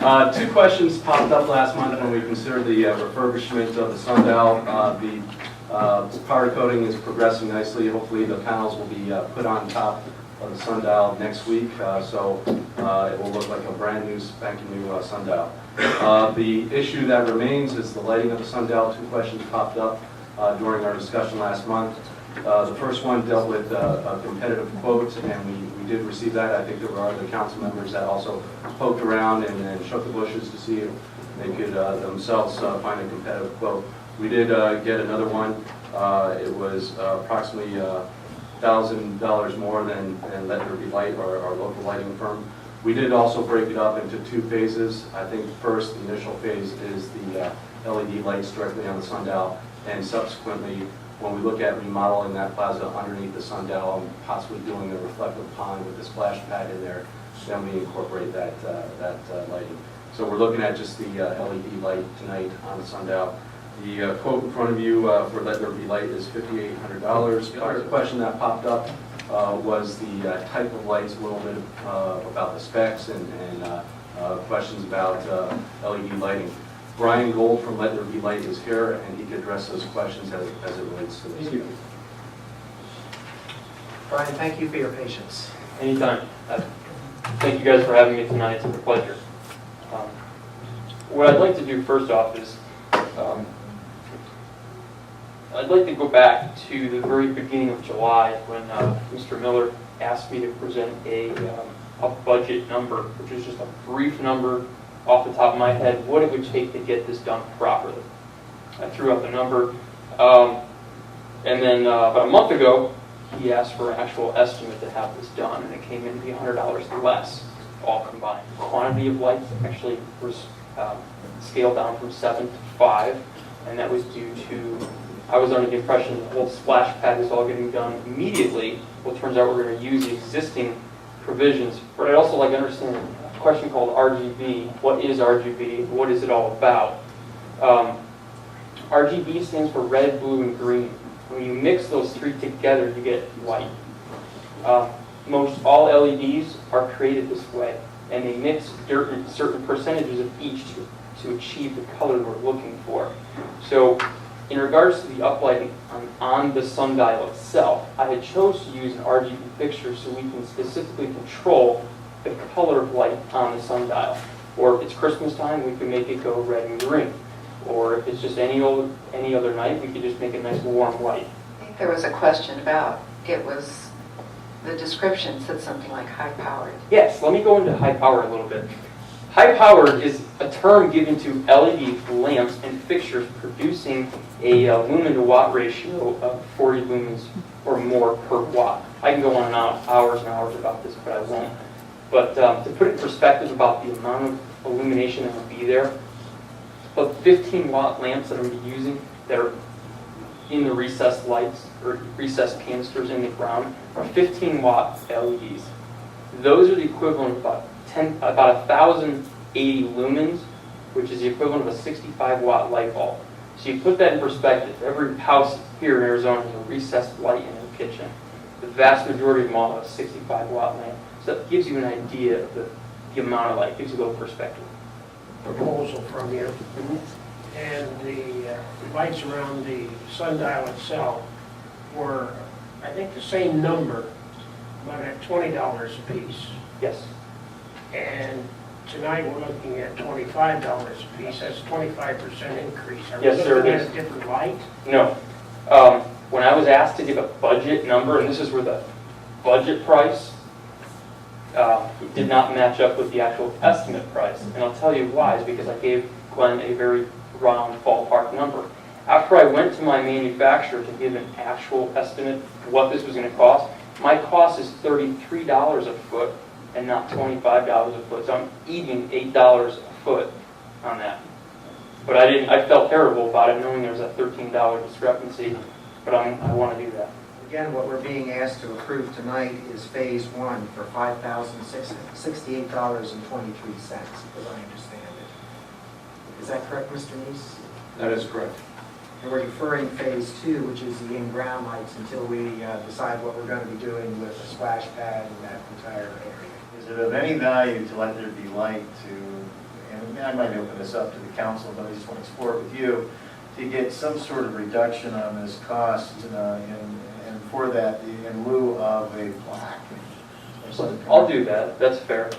Two questions popped up last month when we considered the refurbishment of the sundial. The powder coating is progressing nicely. Hopefully the panels will be put on top of the sundial next week, so it will look like a brand new, spanking new sundial. The issue that remains is the lighting of the sundial. Two questions popped up during our discussion last month. The first one dealt with a competitive quote, and we did receive that. I think there were other council members that also poked around and shook the bushes to see if they could themselves find a competitive quote. We did get another one. It was approximately $1,000 more than Let There Be Light, our local lighting firm. We did also break it up into two phases. I think first, the initial phase is the LED lights directly on the sundial, and subsequently, when we look at remodeling that plaza underneath the sundial and possibly doing a reflective pond with a splash pad in there, then we incorporate that lighting. So we're looking at just the LED light tonight on the sundial. The quote in front of you for Let There Be Light is $5,800. The other question that popped up was the type of lights, a little bit about the specs and questions about LED lighting. Brian Gold from Let There Be Light is here, and he can address those questions as it relates to this. Thank you. Brian, thank you for your patience. Anytime. Thank you guys for having me tonight. It's a pleasure. What I'd like to do first off is I'd like to go back to the very beginning of July when Mr. Miller asked me to present a budget number, which is just a brief number off the top of my head, what it would take to get this done properly. I threw out the number, and then about a month ago, he asked for an actual estimate to have this done, and it came in to be $100 less, all combined. The quantity of lights actually was scaled down from 7 to 5, and that was due to, I was under the impression the whole splash pad was all getting done immediately. Well, it turns out we're going to use the existing provisions, but I'd also like to understand a question called RGB. What is RGB? What is it all about? RGB stands for red, blue, and green. When you mix those three together, you get white. Most all LEDs are created this way, and they mix certain percentages of each to achieve the color we're looking for. So in regards to the uplighting on the sundial itself, I had chose to use an RGB fixture so we can specifically control the color of light on the sundial. Or if it's Christmas time, we can make it go red and green. Or if it's just any other night, we could just make a nice warm white. I think there was a question about, it was, the description said something like high-powered. Yes, let me go into high power a little bit. High powered is a term given to LED lamps and fixtures producing a lumen to watt ratio of 40 lumens or more per watt. I can go on and on hours and hours about this, but I won't. But to put it in perspective about the amount of illumination that will be there, about 15-watt lamps that I'm going to be using that are in the recessed lights or recessed canisters in the ground are 15-watt LEDs. Those are the equivalent of about 1,080 lumens, which is the equivalent of a 65-watt light bulb. So you put that in perspective. Every house here in Arizona has a recessed light in their kitchen. The vast majority of them all have a 65-watt lamp. So that gives you an idea of the amount of light, gives you a little perspective. Proposal from you. And the lights around the sundial itself were, I think, the same number, but at $20 a piece. Yes. And tonight we're looking at $25 a piece. That's a 25% increase. Are we Yes, sir, looking it at is. a different light? No. When I was asked to give a budget number, and this is where the budget price did not match up with the actual estimate price. And I'll tell you why, is because I gave Glenn a very round ballpark number. After I went to my manufacturer to give an actual estimate of what this was going to cost, my cost is $33 a foot and not $25 a foot. So I'm eating $8 a foot on that. But I felt terrible about it, knowing there was a $13 discrepancy, but I want to do that. Again, what we're being asked to approve tonight is phase one for $5,068.23, as I understand it. Is that correct, Mr. Neese? That is correct. And we're deferring phase two, which is the in-ground lights, until we decide what we're going to be doing with the splash pad and that entire area. Is it of any value to Let There Be Light to and I might open this up to the council, but I just want to explore it with you, to get some sort of reduction on this cost, and for that, in lieu of a plaque or something. I'll do that, that's fair.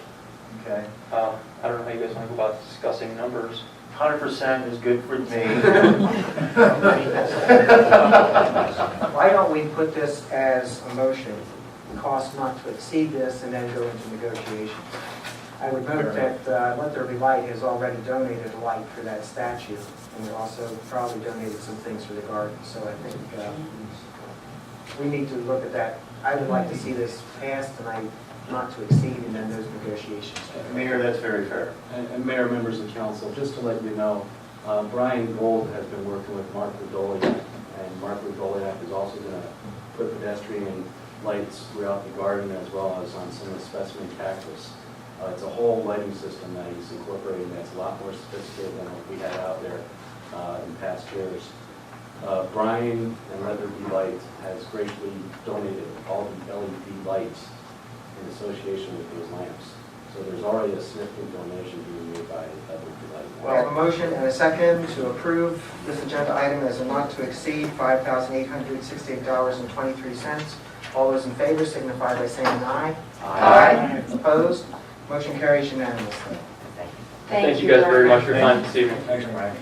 Okay. I don't know how you guys want to go about discussing numbers. 100% is good for me. Why don't we put this as a motion, cost not to exceed this, and then go into negotiations? I would note that Let There Be Light has already donated a light for that statue, and they also probably donated some things for the garden, so I think we need to look at that. I would like to see this passed tonight, not to exceed, and then those negotiations. Mayor, that's very fair. And Mayor, members of council, just to let you know, Brian Gold has been working with Mark Rudoliak, and Mark Rudoliak is also going to put pedestrian lights throughout the garden as well as on some of the specimen cactus. It's a whole lighting system that he's incorporating that's a lot more sophisticated than what we had out there in past years. Brian and Let There Be Light has graciously donated all the LED lights in association with those lamps. So there's already a significant donation being made by Let There Be Light. We have a motion and a second to approve this agenda item as a not to exceed $5,868.23. All those in favor signify by saying aye. Aye. Opposed? Motion carries unanimously. Thank you guys very much for your time this evening. Thanks, Brian.